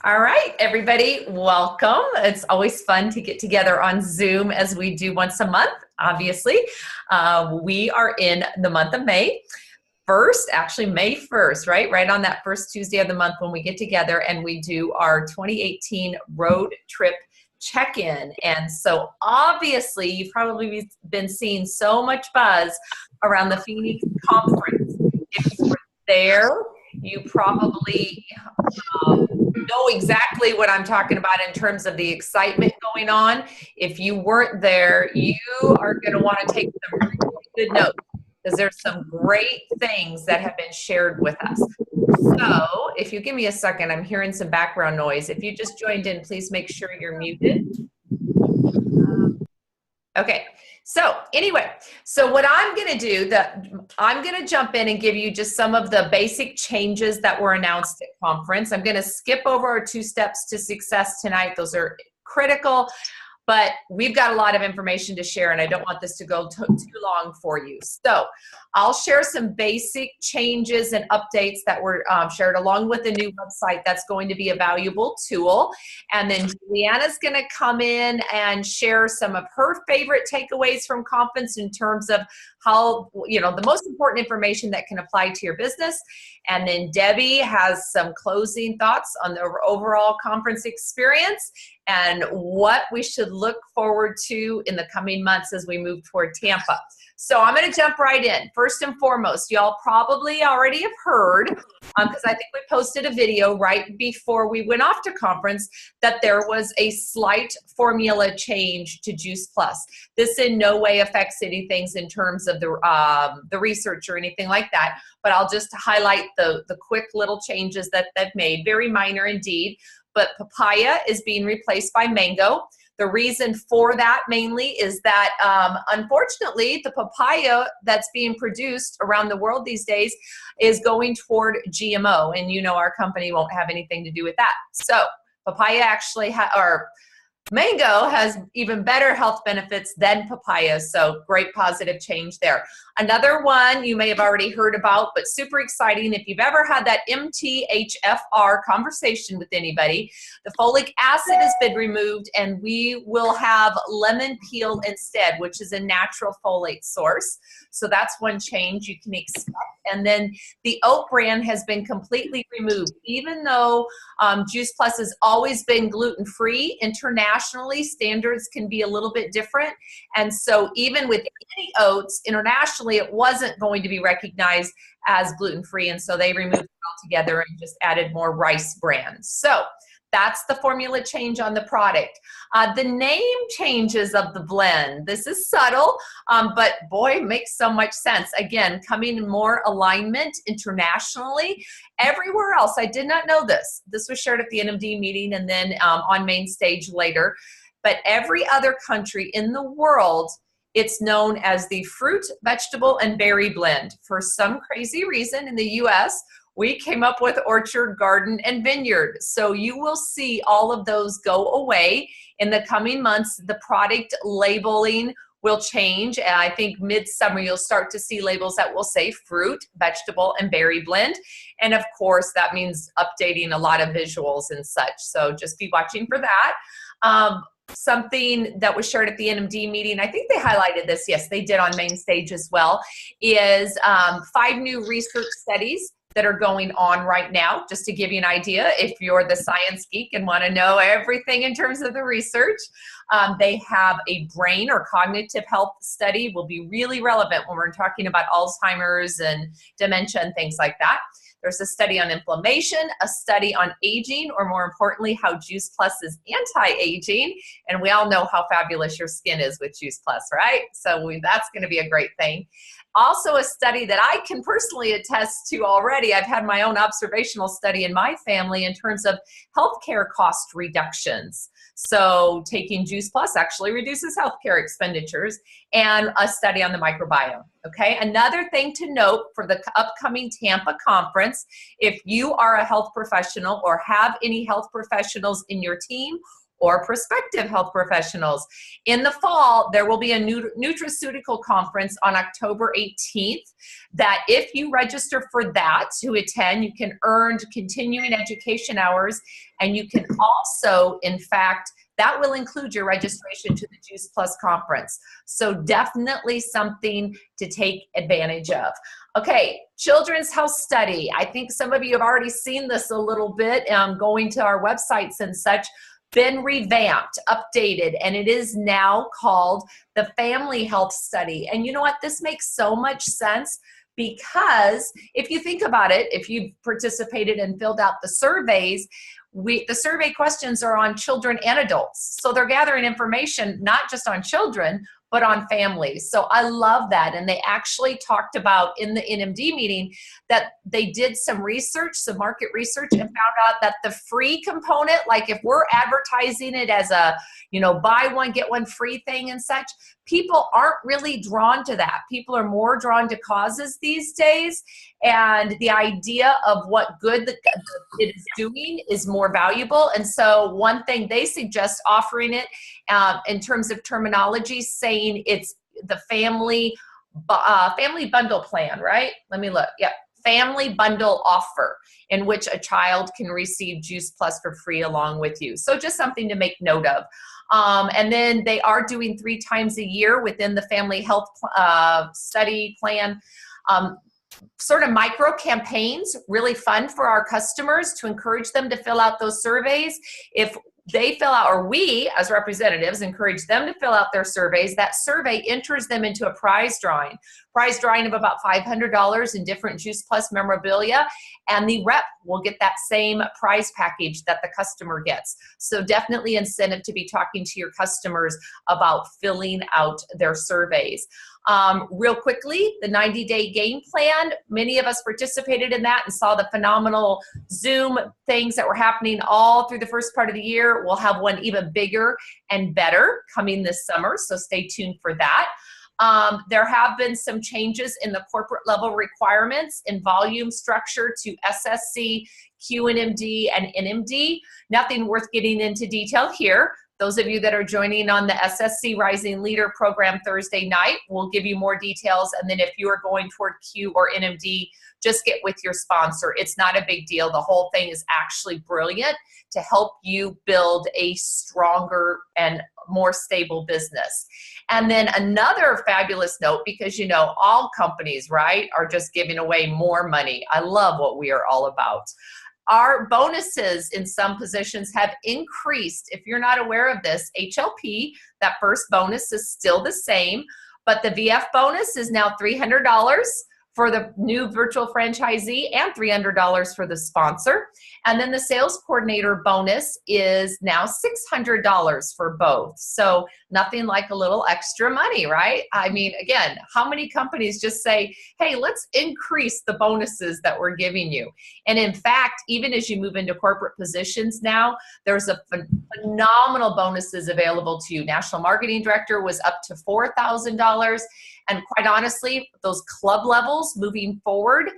All right, everybody, welcome. It's always fun to get together on Zoom as we do once a month, obviously. We are in the month of May. Actually May 1st, right? Right on that first Tuesday of the month when we get together and we do our 2018 road trip check-in. And so obviously you've probably been seeing so much buzz around the Phoenix conference. If you were there, you probably know exactly what I'm talking about in terms of the excitement going on. If you weren't there, you are going to want to take some really good notes because there's some great things that have been shared with us. So if you give me a second, I'm hearing some background noise. If you just joined in, please make sure you're muted. Okay, so anyway, so what I'm going to do, I'm going to jump in and give you just some of the basic changes that were announced at conference. I'm going to skip over our 2 steps to success tonight. Those are critical, but we've got a lot of information to share and I don't want this to go too long for you. So I'll share some basic changes and updates that were shared along with the new website that's going to be a valuable tool. And then Juliana's going to come in and share some of her favorite takeaways from conference in terms of how, the most important information that can apply to your business. And then Debbie has some closing thoughts on the overall conference experience and what we should look forward to in the coming months as we move toward Tampa. So I'm going to jump right in. First and foremost, y'all probably already have heard, because I think we posted a video right before we went off to conference, that there was a slight formula change to Juice Plus. This in no way affects anything in terms of the research or anything like that, but I'll just highlight the quick little changes that they've made, very minor indeed. But papaya is being replaced by mango. The reason for that mainly is that, unfortunately, the papaya that's being produced around the world these days is going toward GMO, and our company won't have anything to do with that. So papaya actually, mango has even better health benefits than papaya, so great positive change there. Another one you may have already heard about, but super exciting. If you've ever had that MTHFR conversation with anybody, the folic acid has been removed and we will have lemon peel instead, which is a natural folate source. So that's one change you can expect. And then the oat bran has been completely removed. Even though Juice Plus has always been gluten-free, internationally standards can be a little bit different. And so even with any oats, internationally it wasn't going to be recognized as gluten-free. And so they removed it altogether and just added more rice bran. So that's the formula change on the product. The name changes of the blend. This is subtle, but boy, it makes so much sense. Again, coming in more alignment internationally. Everywhere else, I did not know this. This was shared at the NMD meeting and then on main stage later. But every other country in the world, it's known as the fruit, vegetable, and berry blend. For some crazy reason in the US, we came up with orchard, garden, and vineyard. So you will see all of those go away in the coming months. The product labeling will change. And I think midsummer, you'll start to see labels that will say fruit, vegetable, and berry blend. And of course, that means updating a lot of visuals and such. So just be watching for that. Something that was shared at the NMD meeting, I think they highlighted this, yes, they did on main stage as well, is 5 new research studies that are going on right now, just to give you an idea. If you're the science geek and want to know everything in terms of the research, they have a brain or cognitive health study, will be really relevant when we're talking about Alzheimer's and dementia and things like that. There's a study on inflammation, a study on aging, or more importantly, how Juice Plus is anti-aging. And we all know how fabulous your skin is with Juice Plus, right? So that's going to be a great thing. Also a study that I can personally attest to already. I've had my own observational study in my family in terms of healthcare cost reductions. So taking Juice Plus actually reduces healthcare expenditures, and a study on the microbiome. Okay, another thing to note for the upcoming Tampa conference, if you are a health professional or have any health professionals in your team or prospective health professionals. In the fall, there will be a nutraceutical conference on October 18th that if you register for that to attend, you can earn continuing education hours, and you can also, in fact, that will include your registration to the Juice Plus conference. So definitely something to take advantage of. Okay, Children's Health Study. I think some of you have already seen this a little bit, going to our websites and such. Been revamped, updated, and it is now called the Family Health Study. And you know what? This makes so much sense, because if you think about it, if you've participated and filled out the surveys, the survey questions are on children and adults. So they're gathering information not just on children, but on families. So I love that. And they actually talked about in the NMD meeting that they did some research, some market research, and found out that the free component, like if we're advertising it as a, buy one, get one free thing and such, people aren't really drawn to that. People are more drawn to causes these days. And the idea of what good that it is doing is more valuable. And so one thing they suggest offering it in terms of terminology, saying it's the family bundle plan, right? Let me look. Yeah. Family bundle offer, in which a child can receive Juice Plus for free along with you. So just something to make note of. And then they are doing 3 times a year within the family health study plan, sort of micro campaigns, really fun for our customers to encourage them to fill out those surveys. If they fill out, or we as representatives encourage them to fill out their surveys, that survey enters them into a prize drawing of about $500 in different Juice Plus memorabilia, and the rep will get that same prize package that the customer gets. So definitely incentive to be talking to your customers about filling out their surveys. Real quickly, the 90-day game plan, many of us participated in that and saw the phenomenal Zoom things that were happening all through the first part of the year. We'll have one even bigger and better coming this summer, so stay tuned for that. There have been some changes in the corporate level requirements in volume structure to SSC, QNMD, and NMD. Nothing worth getting into detail here. Those of you that are joining on the SSC Rising Leader program Thursday night, we'll give you more details. And then if you are going toward Q or NMD, just get with your sponsor. It's not a big deal. The whole thing is actually brilliant to help you build a stronger and more stable business. And then another fabulous note, because all companies, right, are just giving away more money. I love what we are all about. Our bonuses in some positions have increased. If you're not aware of this, HLP, that first bonus is still the same, but the VF bonus is now $300 for the new virtual franchisee and $300 for the sponsor. And then the sales coordinator bonus is now $600 for both. So nothing like a little extra money, right? I mean, again, how many companies just say, hey, let's increase the bonuses that we're giving you? And in fact, even as you move into corporate positions now, there's a phenomenal bonuses available to you. National Marketing Director was up to $4,000. And quite honestly, those club levels moving forward,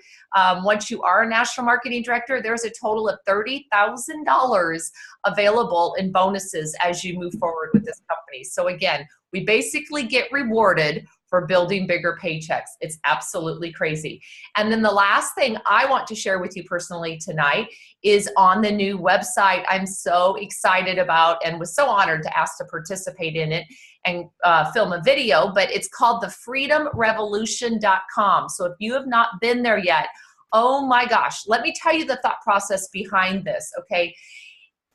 once you are a national marketing director, there's a total of $30,000 available in bonuses as you move forward with this company. So again, we basically get rewarded for building bigger paychecks. It's absolutely crazy. And then the last thing I want to share with you personally tonight is on the new website I'm so excited about and was so honored to ask to participate in it and film a video, but it's called thefreedomrevolution.com. So if you have not been there yet, oh my gosh, let me tell you the thought process behind this, okay?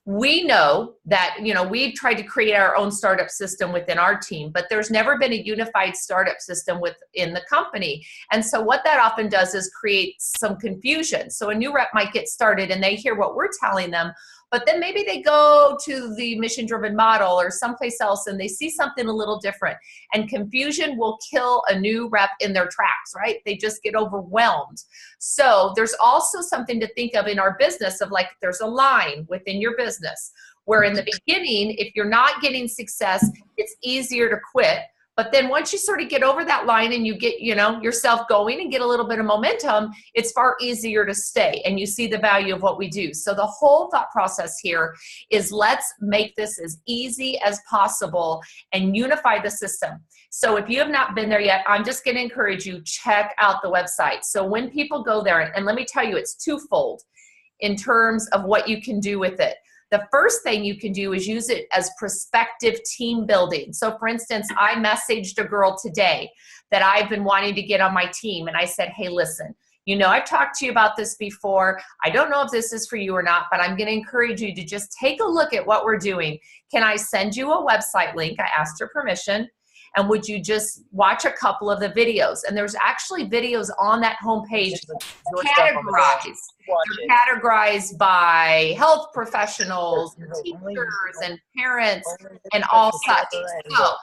We know that, we've tried to create our own startup system within our team, but there's never been a unified startup system within the company. And so what that often does is create some confusion. So a new rep might get started and they hear what we're telling them, but then maybe they go to the mission-driven model or someplace else and they see something a little different. And confusion will kill a new rep in their tracks, right? They just get overwhelmed. So there's also something to think of in our business of like, there's a line within your business where in the beginning, if you're not getting success, it's easier to quit. But then once you sort of get over that line and you get, you know, yourself going and get a little bit of momentum, it's far easier to stay and you see the value of what we do. So the whole thought process here is let's make this as easy as possible and unify the system. So if you have not been there yet, I'm just going to encourage you, check out the website. So when people go there, and let me tell you, it's twofold in terms of what you can do with it. The first thing you can do is use it as prospective team building. So for instance, I messaged a girl today that I've been wanting to get on my team. And I said, hey, listen, you know, I've talked to you about this before. I don't know if this is for you or not, but I'm going to encourage you to just take a look at what we're doing. Can I send you a website link? I asked her permission. And would you just watch a couple of the videos? And there's actually videos on that homepage categorized. They're categorized by health professionals, and teachers, and parents, and all such. So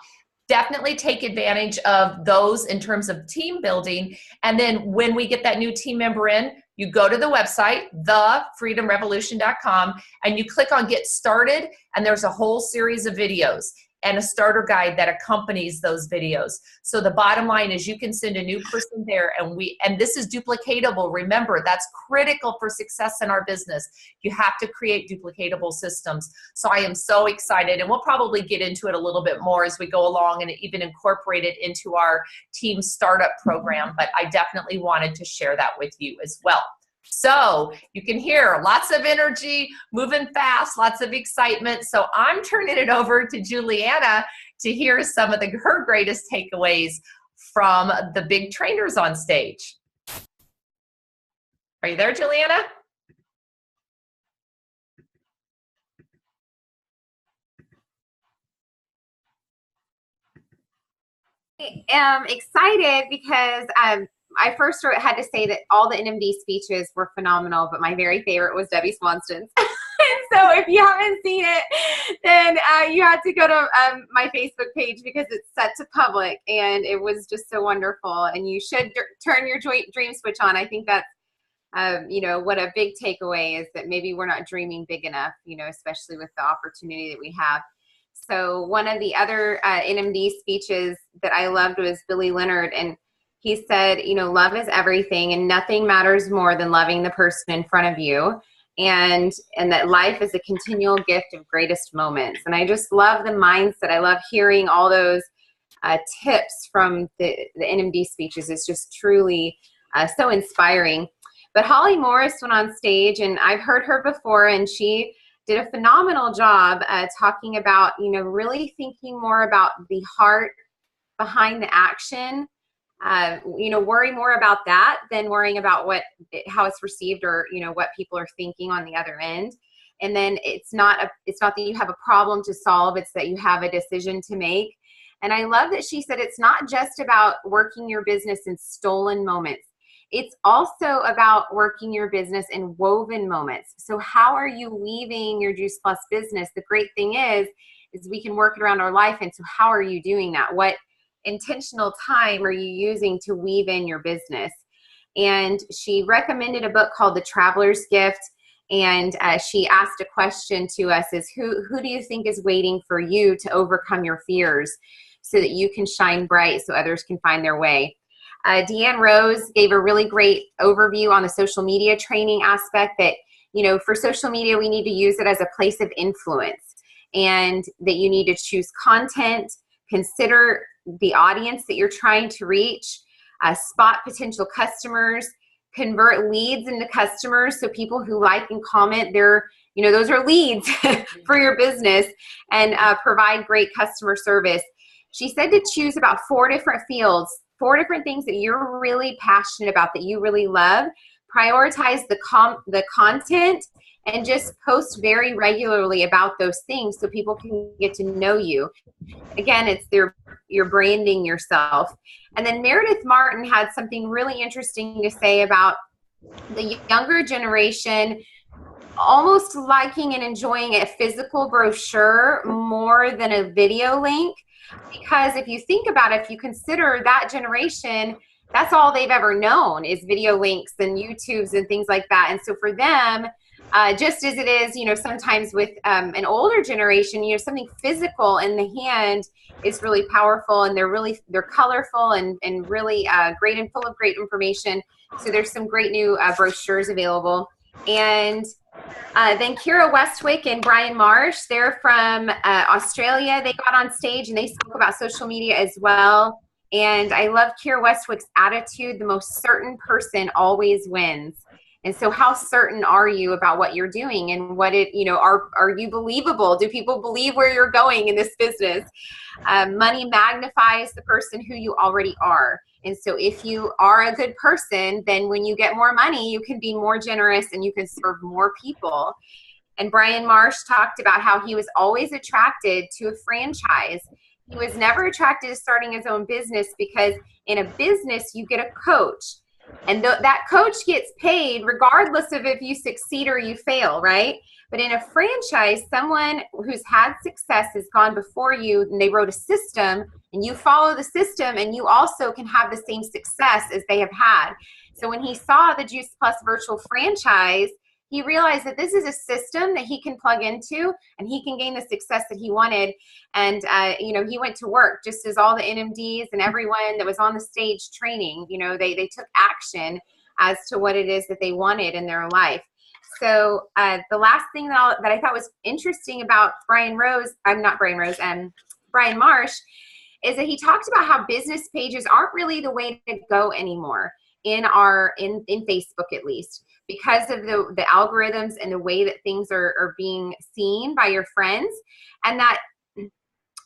definitely take advantage of those in terms of team building. And then when we get that new team member in, you go to the website, thefreedomrevolution.com, and you click on Get Started, and there's a whole series of videos and a starter guide that accompanies those videos. So the bottom line is you can send a new person there, and this is duplicatable. Remember, that's critical for success in our business. You have to create duplicatable systems. So I am so excited, and we'll probably get into it a little bit more as we go along and even incorporate it into our team startup program, but I definitely wanted to share that with you as well. So you can hear lots of energy, moving fast, lots of excitement. So I'm turning it over to Juliana to hear some of her greatest takeaways from the big trainers on stage. Are you there, Juliana? I am excited because I first had to say that all the NMD speeches were phenomenal, but my very favorite was Debbie Swanston's. And so if you haven't seen it, then you have to go to my Facebook page because it's set to public, and it was just so wonderful. And you should turn your dream switch on. I think that's, you know, what a big takeaway is, that maybe we're not dreaming big enough, you know, especially with the opportunity that we have. So one of the other NMD speeches that I loved was Billy Leonard, and he said, you know, love is everything and nothing matters more than loving the person in front of you, and that life is a continual gift of greatest moments. And I just love the mindset. I love hearing all those tips from the NMD speeches. It's just truly so inspiring. But Holly Morris went on stage, and I've heard her before, and she did a phenomenal job talking about, you know, really thinking more about the heart behind the action. You know, worry more about that than worrying about how it's received, or, you know, what people are thinking on the other end. And then it's not that you have a problem to solve, it's that you have a decision to make. And I love that she said it's not just about working your business in stolen moments. It's also about working your business in woven moments. So how are you weaving your Juice Plus business? The great thing is we can work it around our life. And so how are you doing that? What intentional time are you using to weave in your business? And she recommended a book called The Traveler's Gift. And she asked a question to us, is who do you think is waiting for you to overcome your fears so that you can shine bright so others can find their way? Deanne Rose gave a really great overview on the social media training aspect, that, you know, for social media, we need to use it as a place of influence, and that you need to choose content, consider the audience that you're trying to reach, spot potential customers, convert leads into customers. So people who like and comment, you know, those are leads for your business, and provide great customer service. She said to choose about 4 different fields, 4 different things that you're really passionate about, that you really love. Prioritize the content, and just post very regularly about those things so people can get to know you. Again, it's you're branding yourself. And then Meredith Martin had something really interesting to say about the younger generation almost liking and enjoying a physical brochure more than a video link. Because if you think about it, if you consider that generation, that's all they've ever known is video links and YouTubes and things like that. And so for them, just as it is, sometimes with an older generation, something physical in the hand is really powerful, and they're colorful and really great and full of great information. So there's some great new brochures available. And then Kira Westwick and Brian Marsh, they're from Australia. They got on stage and they spoke about social media as well. And I love Kira Westwick's attitude. The most certain person always wins. And so how certain are you about what you're doing, and what are you believable? Do people believe where you're going in this business? Money magnifies the person who you already are. And so if you are a good person, then when you get more money, you can be more generous and you can serve more people. And Brian Marsh talked about how he was always attracted to a franchise. He was never attracted to starting his own business, because in a business, you get a coach. And that coach gets paid regardless of if you succeed or you fail, right? But in a franchise, someone who's had success has gone before you, and they wrote a system, and you follow the system, and you also can have the same success as they have had. So when he saw the Juice Plus virtual franchise, he realized that this is a system that he can plug into, and he can gain the success that he wanted. And, he went to work just as all the NMDs and everyone that was on the stage training, they took action as to what it is that they wanted in their life. So the last thing that I thought was interesting about Brian Marsh is that he talked about how business pages aren't really the way to go anymore in Facebook, at least, because of the algorithms and the way that things are being seen by your friends. And that,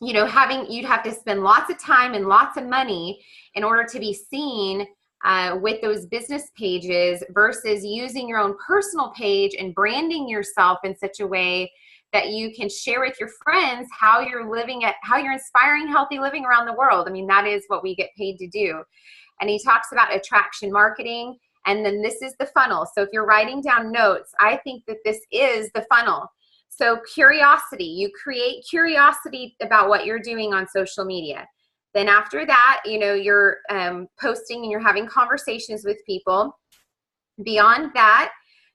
you'd have to spend lots of time and lots of money in order to be seen with those business pages, versus using your own personal page and branding yourself in such a way that you can share with your friends how you're inspiring healthy living around the world. I mean, that is what we get paid to do. And he talks about attraction marketing. And then this is the funnel. So if you're writing down notes, I think that this is the funnel. So curiosity, you create curiosity about what you're doing on social media. Then after that, you're posting and you're having conversations with people. Beyond that,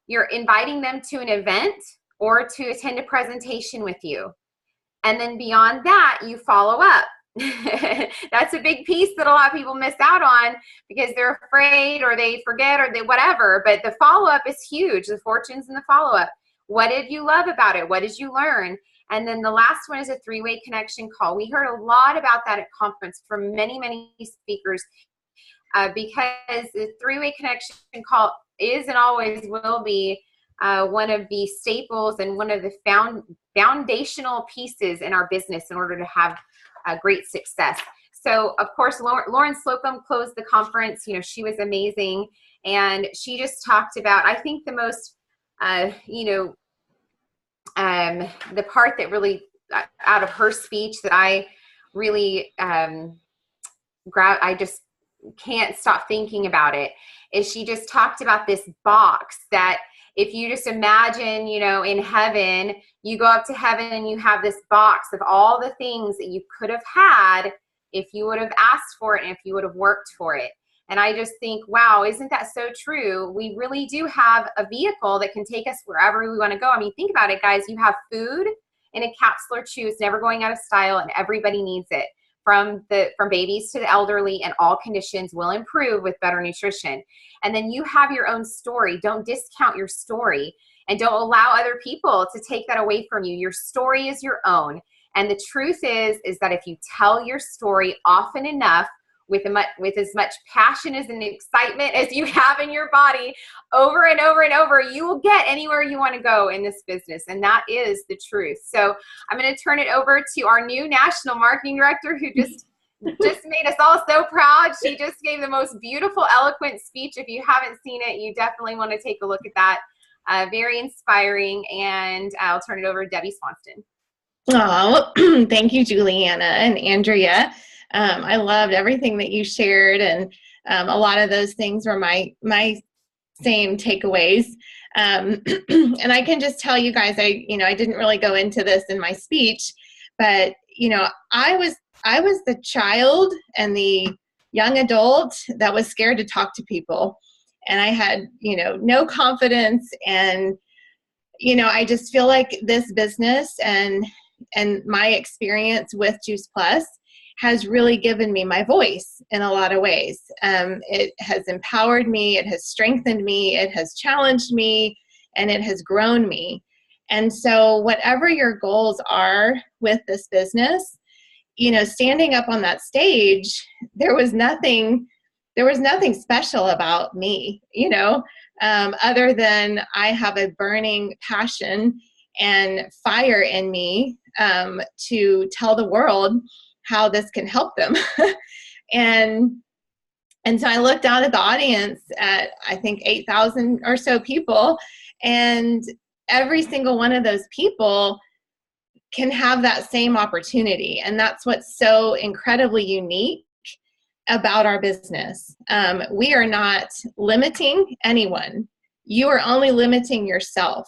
you're inviting them to an event or to attend a presentation with you. And then beyond that, you follow up. That's a big piece that a lot of people miss out on because they're afraid, or they forget, or they whatever. But the follow-up is huge. The fortunes in the follow-up. What did you love about it? What did you learn? And then the last one is a three-way connection call. We heard a lot about that at conference from many, many speakers because the three-way connection call is and always will be one of the staples and one of the foundational pieces in our business in order to have great success. So, of course, Lauren Slocum closed the conference. She was amazing. And she just talked about, I think, the most, the part that really, out of her speech, that I really, I just can't stop thinking about it, is she just talked about this box that, if you just imagine, in heaven, you go up to heaven and you have this box of all the things that you could have had if you would have asked for it and if you would have worked for it. And I just think, wow, isn't that so true? We really do have a vehicle that can take us wherever we want to go. I mean, think about it, guys. You have food in a capsule or chew. It's never going out of style, and everybody needs it. From babies to the elderly, and all conditions will improve with better nutrition. And then you have your own story. Don't discount your story, and don't allow other people to take that away from you. Your story is your own. And the truth is that if you tell your story often enough, with as much passion as an excitement as you have in your body, over and over and over, you will get anywhere you want to go in this business. And that is the truth. So I'm going to turn it over to our new national marketing director, who just made us all so proud. She just gave the most beautiful, eloquent speech. If you haven't seen it, you definitely want to take a look at that. Very inspiring. And I'll turn it over to Debbie Swanston. Oh, thank you, Juliana and Andrea. I loved everything that you shared, and a lot of those things were my same takeaways. And I can just tell you guys, I didn't really go into this in my speech, but I was the child and the young adult that was scared to talk to people, and I had no confidence, and I just feel like this business and my experience with Juice Plus has really given me my voice in a lot of ways. It has empowered me, it has strengthened me, it has challenged me, and it has grown me. And so whatever your goals are with this business, standing up on that stage, there was nothing special about me, other than I have a burning passion and fire in me to tell the world how this can help them. and so I looked out at the audience at, I think, 8,000 or so people, and every single one of those people can have that same opportunity. And that's what's so incredibly unique about our business. We are not limiting anyone. You are only limiting yourself.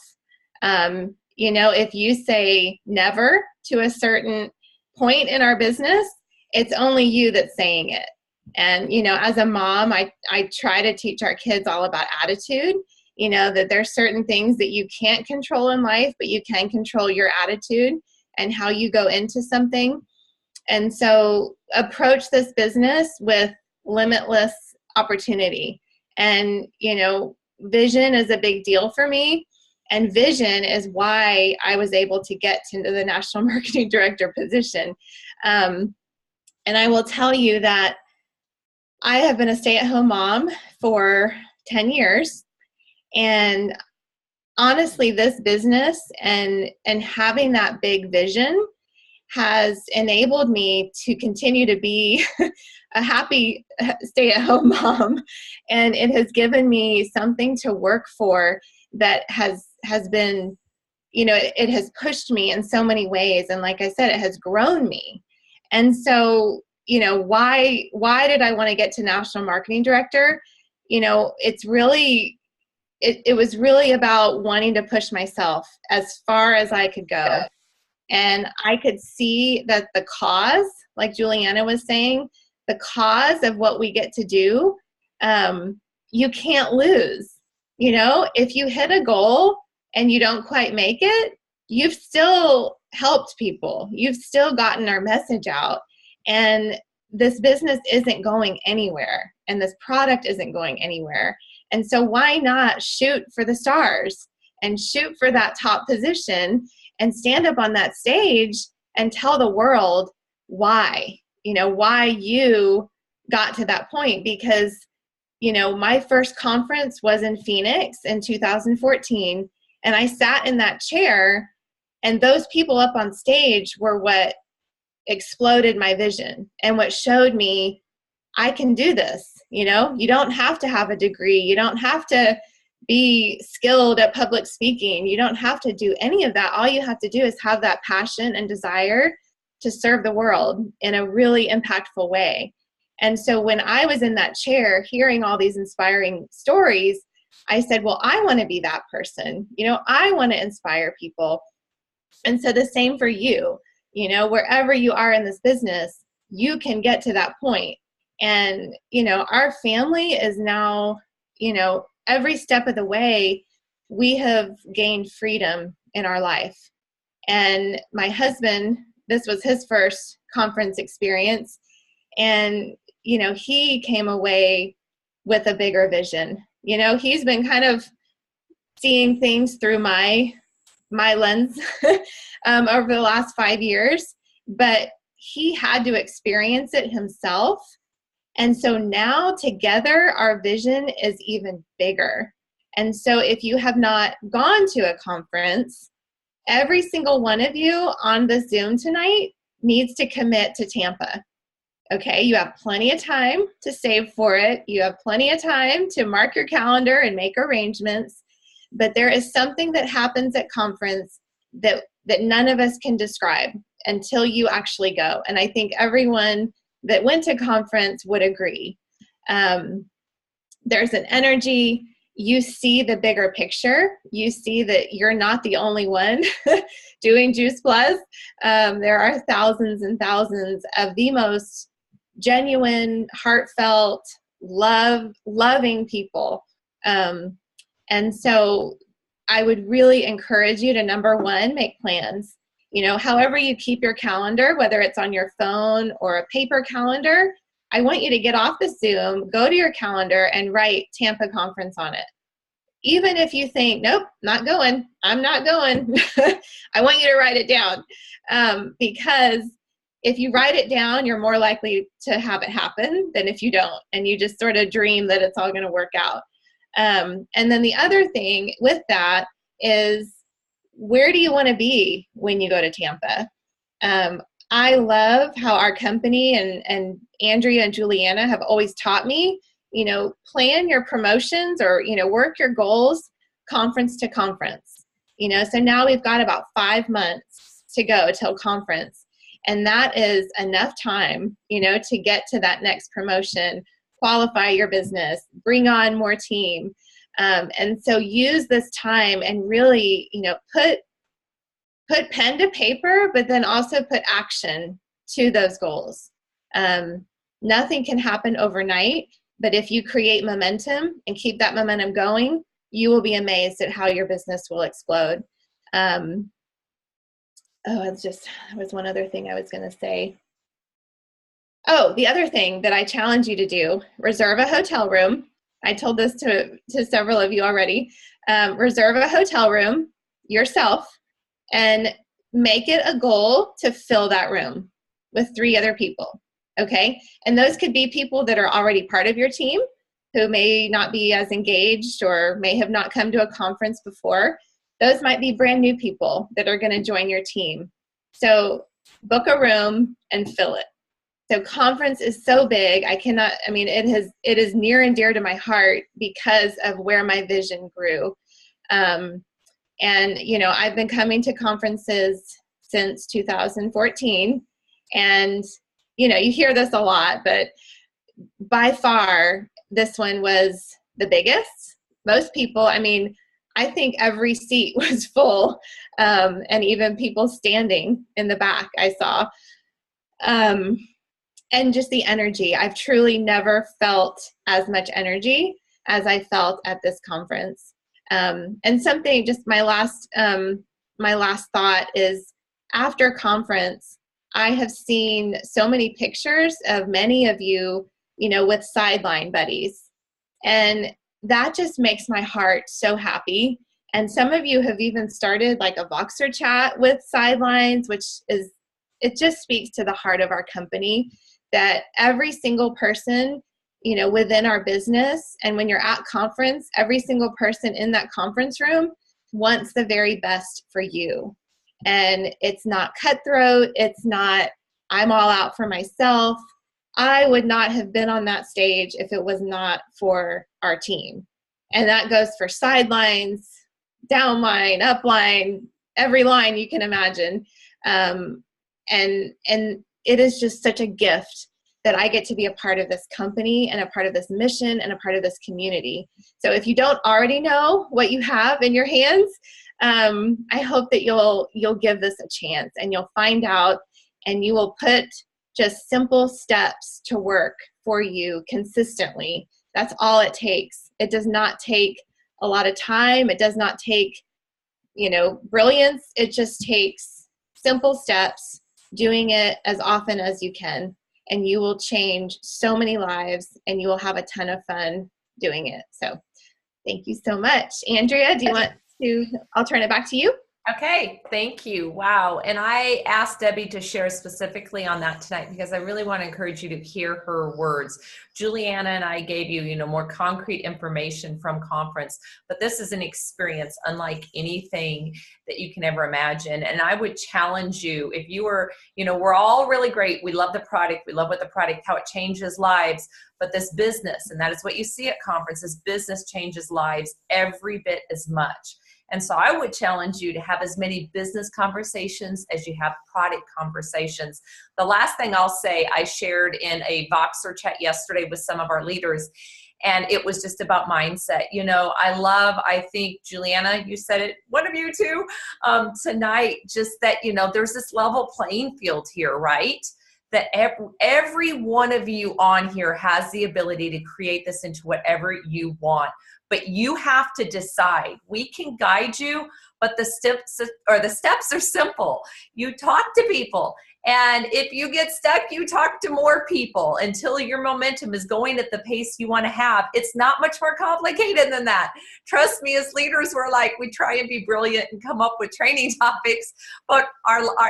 If you say never to a certain point in our business, it's only you that's saying it. And, as a mom, I try to teach our kids all about attitude, that there's certain things that you can't control in life, but you can control your attitude and how you go into something. And so approach this business with limitless opportunity. And, vision is a big deal for me. And vision is why I was able to get to the National Marketing Director position. And I will tell you that I have been a stay-at-home mom for 10 years. And honestly, this business and having that big vision has enabled me to continue to be a happy stay-at-home mom. And it has given me something to work for that has been, it has pushed me in so many ways. And like I said, it has grown me. And so, why did I want to get to National Marketing Director? It's really, it was really about wanting to push myself as far as I could go. And I could see that the cause, like Juliana was saying, the cause of what we get to do, you can't lose. If you hit a goal and you don't quite make it, you've still helped people. You've still gotten our message out. And this business isn't going anywhere. And this product isn't going anywhere. And so why not shoot for the stars and shoot for that top position and stand up on that stage and tell the world why you got to that point. Because, my first conference was in Phoenix in 2014, and I sat in that chair, and those people up on stage were what exploded my vision and what showed me I can do this. You don't have to have a degree. You don't have to be skilled at public speaking. You don't have to do any of that. All you have to do is have that passion and desire to serve the world in a really impactful way. And so when I was in that chair hearing all these inspiring stories, I said, well, I want to be that person. I want to inspire people. And so the same for you, wherever you are in this business, you can get to that point. And, our family is now, every step of the way, we have gained freedom in our life. And my husband, this was his first conference experience. And, he came away with a bigger vision. He's been kind of seeing things through my lens over the last 5 years, but he had to experience it himself. And so now together, our vision is even bigger. And so if you have not gone to a conference, every single one of you on the Zoom tonight needs to commit to Tampa. Okay, you have plenty of time to save for it. You have plenty of time to mark your calendar and make arrangements. But there is something that happens at conference that none of us can describe until you actually go. And I think everyone that went to conference would agree. There's an energy. You see the bigger picture. You see that you're not the only one doing Juice Plus. There are thousands and thousands of the most genuine, heartfelt, loving people. And so I would really encourage you to, number one, make plans. You know, however you keep your calendar, whether it's on your phone or a paper calendar, I want you to get off the Zoom, go to your calendar and write Tampa conference on it. Even if you think, nope, not going, I'm not going, I want you to write it down. Because if you write it down, you're more likely to have it happen than if you don't, and you just sort of dream that it's all going to work out. And then the other thing with that is, where do you want to be when you go to Tampa? I love how our company and Andrea and Juliana have always taught me, you know, plan your promotions or, you know, work your goals conference to conference. You know, so now we've got about 5 months to go till conference. And that is enough time, you know, to get to that next promotion, qualify your business, bring on more team. And so use this time and really, you know, put pen to paper, but then also put action to those goals. Nothing can happen overnight, but if you create momentum and keep that momentum going, you will be amazed at how your business will explode. There was one other thing I was going to say. Oh, the other thing that I challenge you to do, reserve a hotel room. I told this to several of you already. Reserve a hotel room yourself and make it a goal to fill that room with 3 other people, okay? And those could be people that are already part of your team who may not be as engaged or may have not come to a conference before. Those might be brand new people that are going to join your team. So book a room and fill it. So conference is so big. It is near and dear to my heart because of where my vision grew. And, you know, I've been coming to conferences since 2014. And, you know, you hear this a lot, but by far, this one was the biggest. Most people, I think every seat was full, and even people standing in the back I saw. And just the energy. I've truly never felt as much energy as I felt at this conference. And something, just my last thought is, after conference, I have seen so many pictures of many of you, you know, with sideline buddies. And that just makes my heart so happy. And some of you have even started like a Voxer chat with sidelines, it just speaks to the heart of our company, that every single person, you know, within our business, and when you're at conference, every single person in that conference room wants the very best for you. And it's not cutthroat. It's not, I'm all out for myself. I would not have been on that stage if it was not for our team. And that goes for sidelines, downline, upline, every line you can imagine. And it is just such a gift that I get to be a part of this company and a part of this mission and a part of this community. So if you don't already know what you have in your hands, I hope that you'll give this a chance, and you'll find out, and you will put just simple steps to work for you consistently. That's all it takes. It does not take a lot of time. It does not take, you know, brilliance. It just takes simple steps, doing it as often as you can, and you will change so many lives, and you will have a ton of fun doing it. So thank you so much. Andrea, I'll turn it back to you. Okay, thank you. Wow. And I asked Debbie to share specifically on that tonight because I really want to encourage you to hear her words. Juliana and I gave you, more concrete information from conference, but this is an experience unlike anything that you can ever imagine. And I would challenge you, if you were, we're all really great. We love the product. We love how it changes lives. But this business, and that is what you see at conferences, business changes lives every bit as much. And so I would challenge you to have as many business conversations as you have product conversations. The last thing I'll say, I shared in a Voxer chat yesterday with some of our leaders, and it was just about mindset. I think, Juliana, you said it, one of you too, tonight, just that, there's this level playing field here, right? That every one of you on here has the ability to create this into whatever you want. but you have to decide. We can guide you, but the steps are simple. You talk to people. And if you get stuck, you talk to more people until your momentum is going at the pace you want to have. It's not much more complicated than that. Trust me, as leaders, we try and be brilliant and come up with training topics. But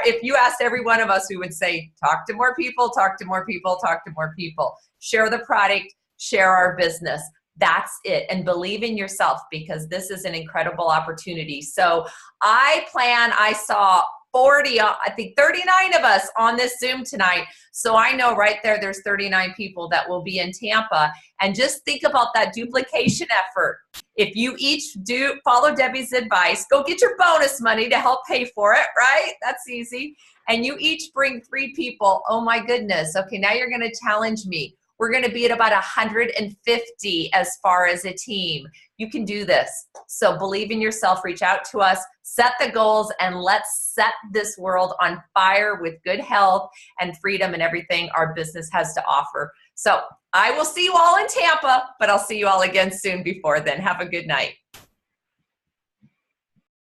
if you asked every one of us, we would say, talk to more people, talk to more people, talk to more people. Share the product, share our business. That's it. And believe in yourself, because this is an incredible opportunity. So I saw 40, I think 39 of us on this Zoom tonight. So I know right there's 39 people that will be in Tampa. And just think about that duplication effort. If you each follow Debbie's advice, go get your bonus money to help pay for it, right? That's easy. And you each bring 3 people. Oh my goodness. Okay, now you're going to challenge me. We're going to be at about 150 as far as a team. You can do this. So believe in yourself, reach out to us, set the goals, and let's set this world on fire with good health and freedom and everything our business has to offer. So I will see you all in Tampa, but I'll see you all again soon before then. Have a good night.